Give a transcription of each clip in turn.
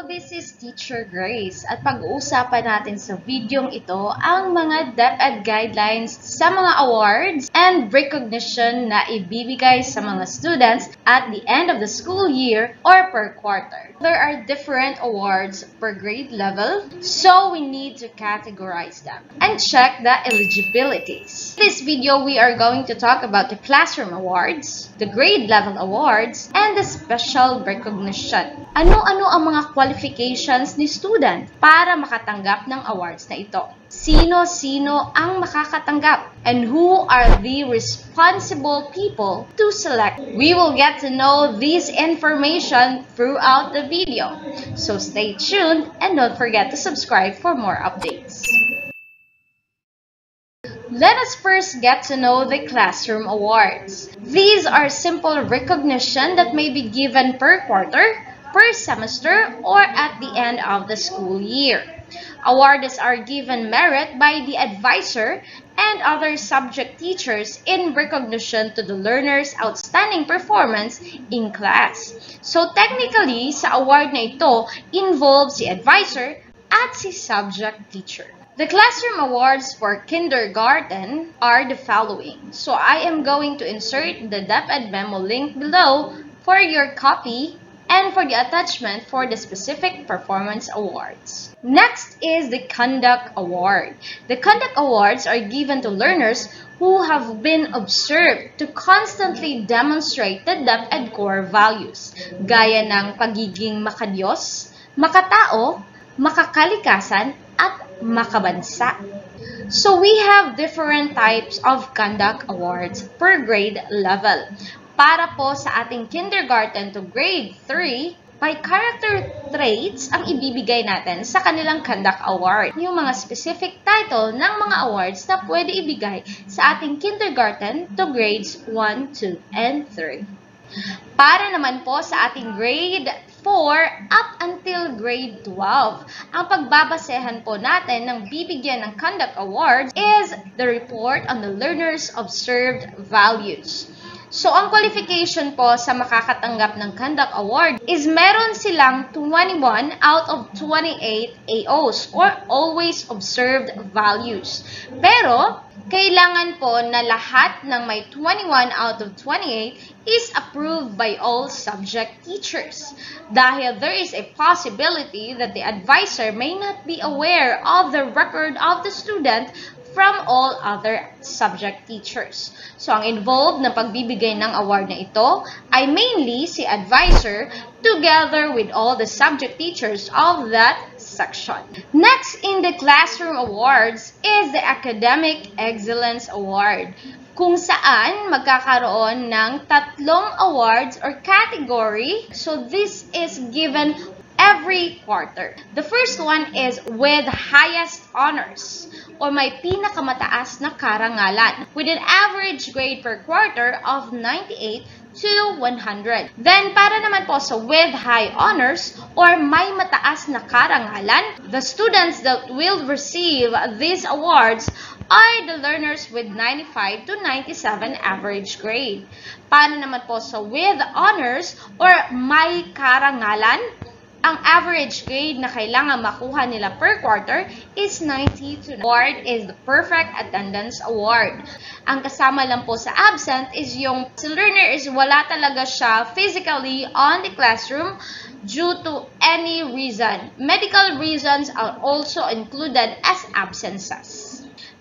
this is Teacher Grace at pag-uusapan natin sa videong ito ang mga DepEd guidelines sa mga awards and recognition na ibibigay sa mga students at the end of the school year or per quarter. There are different awards per grade level, so we need to categorize them and check the eligibilities. In this video, we are going to talk about the classroom awards, the grade level awards, and the special recognition. Ano-ano ang mga qualifications ni student para makatanggap ng awards na ito? Sino-sino ang makakatanggap? And who are the responsible people to select? We will get to know this information throughout the video. So stay tuned and don't forget to subscribe for more updates. Let us first get to know the classroom awards. These are simple recognition that may be given per quarter, per semester, or at the end of the school year. Awards are given merit by the advisor and other subject teachers in recognition to the learner's outstanding performance in class. So technically, sa award na ito, involves si advisor at si subject teacher. The classroom awards for kindergarten are the following. So I am going to insert the DepEd memo link below for your copy and for the attachment for the specific performance awards. Next is the Conduct Award. The Conduct Awards are given to learners who have been observed to constantly demonstrate the DepEd core values, gaya ng pagiging makadiyos, makatao, makakalikasan, at makabansa. So we have different types of conduct awards per grade level. Para po sa ating kindergarten to grade 3, by character traits ang ibibigay natin sa kanilang conduct award. Yung mga specific title ng mga awards na pwede ibigay sa ating kindergarten to grades 1, 2, and 3. Para naman po sa ating grade 4 up until grade 12, ang pagbabasehan po natin ng bibigyan ng conduct awards is the report on the learner's observed values. So, ang qualification po sa makakatanggap ng Conduct Award is meron silang 21 out of 28 AOs or Always Observed Values. Pero, kailangan po na lahat ng may 21 out of 28 is approved by all subject teachers. Dahil there is a possibility that the advisor may not be aware of the record of the student from all other subject teachers. So, ang involved na pagbibigay ng award na ito ay mainly si advisor together with all the subject teachers of that section. Next in the classroom awards is the Academic Excellence Award, kung saan magkakaroon ng tatlong awards or category. So, this is given every quarter. The first one is with highest honors or may pinakamataas na karangalan with an average grade per quarter of 98 to 100. Then, para naman po sa with high honors or may mataas na karangalan, the students that will receive these awards are the learners with 95 to 97 average grade. Para naman po sa with honors or may karangalan, ang average grade na kailangan makuha nila per quarter is 90 to 90. Award is the Perfect Attendance Award. Ang kasama lang po sa absent is yung si learner is wala talaga siya physically on the classroom due to any reason. Medical reasons are also included as absences.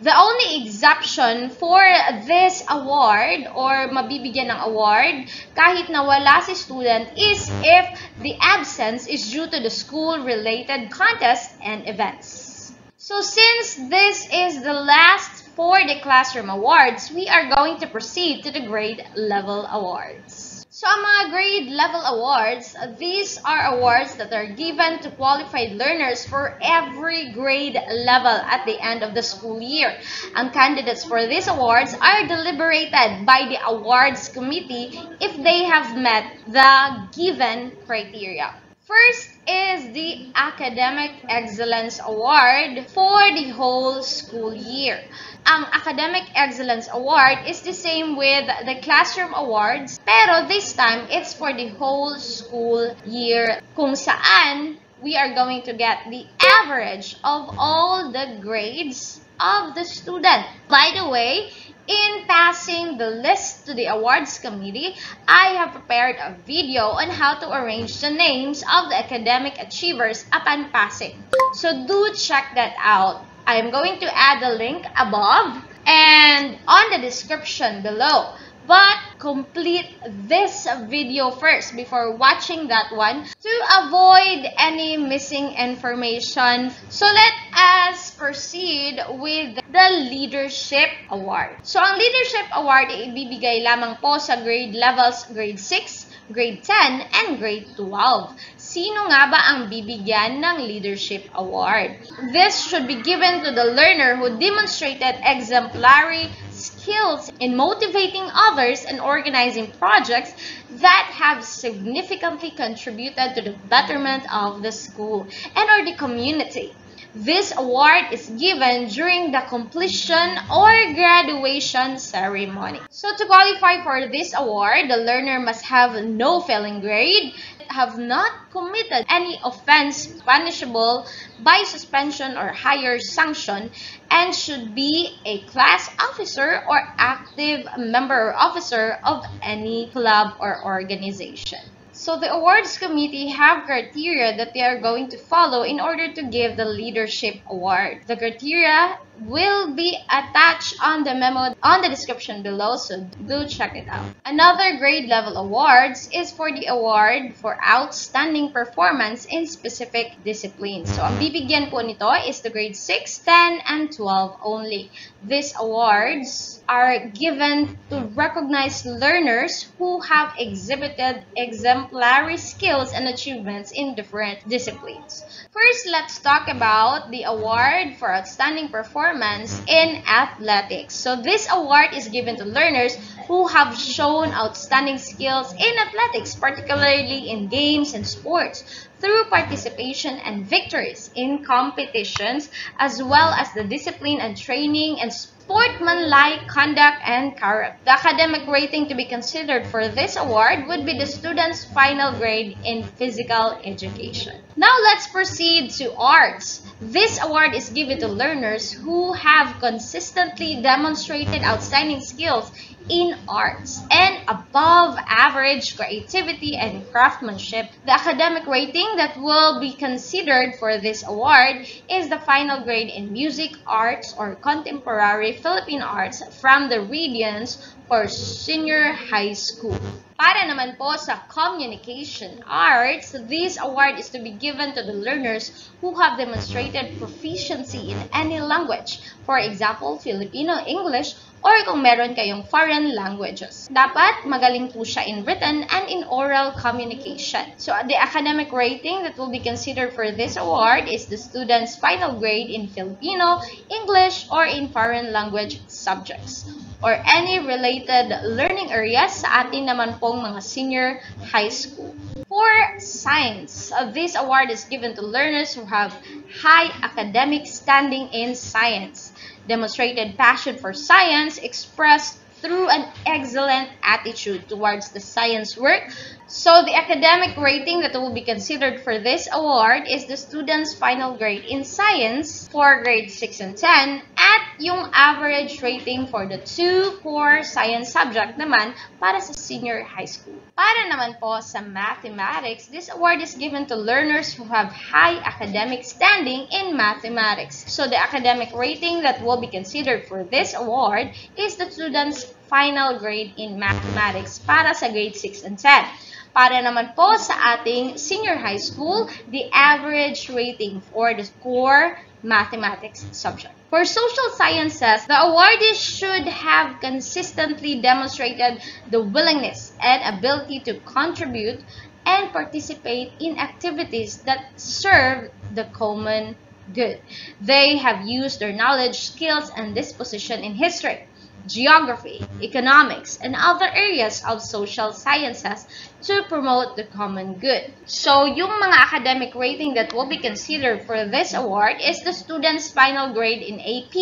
The only exception for this award or mabibigyan ng award kahit na wala si student is if the absence is due to the school-related contests and events. So since this is the last for the classroom awards, we are going to proceed to the grade level awards. So, ang mga grade level awards, these are awards that are given to qualified learners for every grade level at the end of the school year. Ang candidates for these awards are deliberated by the awards committee if they have met the given criteria. First is the Academic Excellence Award for the whole school year. Ang Academic Excellence Award is the same with the classroom awards, pero this time it's for the whole school year kung saan we are going to get the average of all the grades of the student. By the way, in passing the list to the awards committee, I have prepared a video on how to arrange the names of the academic achievers upon passing. So do check that out. I am going to add the link above and on the description below. But complete this video first before watching that one to avoid any missing information. So let us proceed with the Leadership Award. So ang Leadership Award ay ibibigay lamang po sa grade levels grade 6, grade 10, and grade 12. Sino nga ba ang bibigyan ng Leadership Award? This should be given to the learner who demonstrated exemplary skills in motivating others and organizing projects that have significantly contributed to the betterment of the school and or the community. This award is given during the completion or graduation ceremony. So to qualify for this award, the learner must have no failing grade, have not committed any offense punishable by suspension or higher sanction, and should be a class officer or active member or officer of any club or organization. So the awards committee have criteria that they are going to follow in order to give the leadership award. The criteria will be attached on the memo on the description below, so do check it out. Another grade level awards is for the award for outstanding performance in specific disciplines. So ang bibigyan po nito is the grade 6, 10, and 12 only. These awards are given to recognize learners who have exhibited exemplary skills and achievements in different disciplines. First, let's talk about the award for outstanding performance in athletics. So this award is given to learners who have shown outstanding skills in athletics, particularly in games and sports, through participation and victories in competitions, as well as the discipline and training and sportsmanlike conduct and character. The academic rating to be considered for this award would be the student's final grade in physical education. Now let's proceed to arts. This award is given to learners who have consistently demonstrated outstanding skills in arts and above average creativity and craftsmanship. The academic rating that will be considered for this award is the final grade in music, arts, or contemporary Philippine arts from the regions or senior high school. Para naman po sa communication arts, this award is to be given to the learners who have demonstrated proficiency in any language. For example, Filipino, English, or kung meron kayong foreign languages. Dapat magaling po siya in written and in oral communication. So the academic rating that will be considered for this award is the student's final grade in Filipino, English, or in foreign language subjects, or any related learning areas sa atin naman pong mga senior high school. For science, this award is given to learners who have high academic standing in science, demonstrated passion for science expressed through an excellent attitude towards the science work. So the academic rating that will be considered for this award is the student's final grade in science for grade 6 and 10 at yung average rating for the two core science subject naman para sa senior high school. Para naman po sa mathematics, this award is given to learners who have high academic standing in mathematics. So the academic rating that will be considered for this award is the student's final grade in mathematics para sa grade 6 and 10. Para naman po sa ating senior high school, the average rating for the core mathematics subject. For social sciences, the awardee should have consistently demonstrated the willingness and ability to contribute and participate in activities that serve the common good. They have used their knowledge, skills, and disposition in history, geography, economics, and other areas of social sciences to promote the common good. So, yung mga academic rating that will be considered for this award is the student's final grade in AP,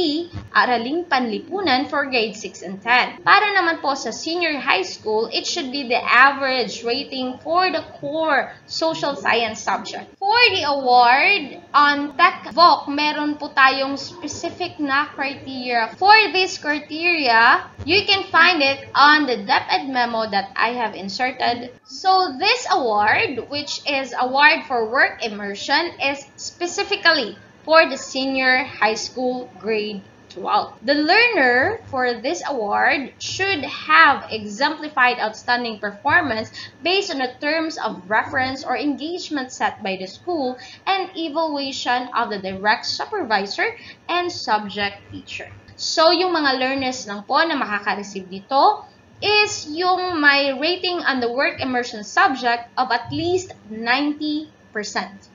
Araling Panlipunan for grade 6 and 10. Para naman po sa senior high school, it should be the average rating for the core social science subject. For For the award on TechVoc, meron po tayong specific na criteria. For this criteria, you can find it on the DepEd memo that I have inserted. So this award, which is award for work immersion, is specifically for the senior high school grade 12. The learner for this award should have exemplified outstanding performance based on the terms of reference or engagement set by the school and evaluation of the direct supervisor and subject teacher. So, yung mga learners lang po na makaka-receive dito is yung may rating on the work immersion subject of at least 90%.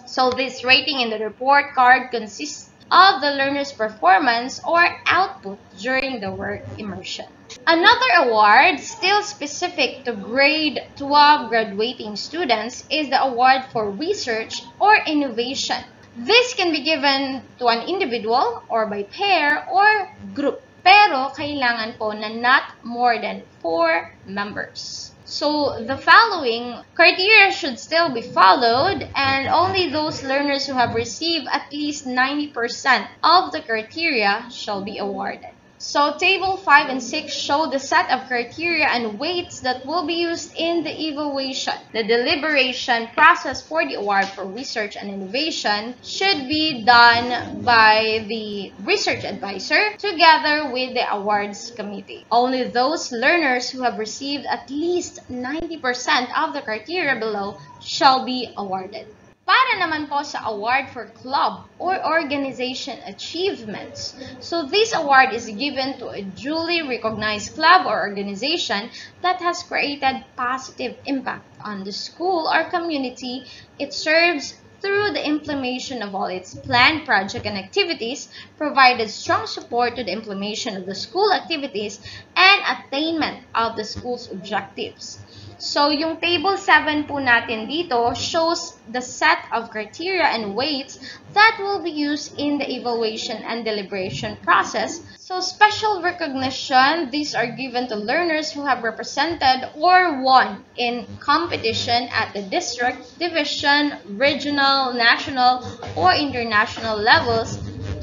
So, this rating in the report card consists of the learner's performance or output during the work immersion. Another award, still specific to grade 12 graduating students, is the award for research or innovation. This can be given to an individual or by pair or group. Pero kailangan po na not more than 4 members. So, the following criteria should still be followed, and only those learners who have received at least 90% of the criteria shall be awarded. So, Table 5 and 6 show the set of criteria and weights that will be used in the evaluation. The deliberation process for the award for research and innovation should be done by the research advisor together with the awards committee. Only those learners who have received at least 90% of the criteria below shall be awarded. Para naman po sa award for club or organization achievements. So this award is given to a duly recognized club or organization that has created positive impact on the school or community it serves through the implementation of all its planned project and activities, provided strong support to the implementation of the school activities and attainment of the school's objectives. So, yung table 7 po natin dito shows the set of criteria and weights that will be used in the evaluation and deliberation process. So, special recognition, these are given to learners who have represented or won in competition at the district, division, regional, national, or international levels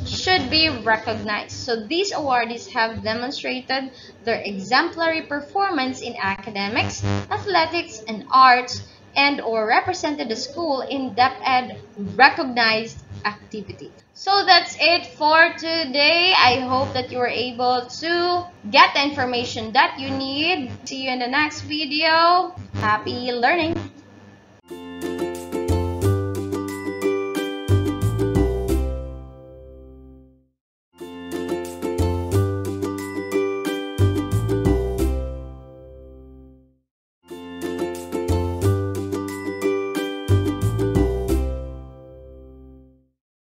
should be recognized. So these awardees have demonstrated their exemplary performance in academics, athletics, and arts, and or represented the school in DepEd recognized activity. So that's it for today. I hope that you were able to get the information that you need. See you in the next video. Happy learning!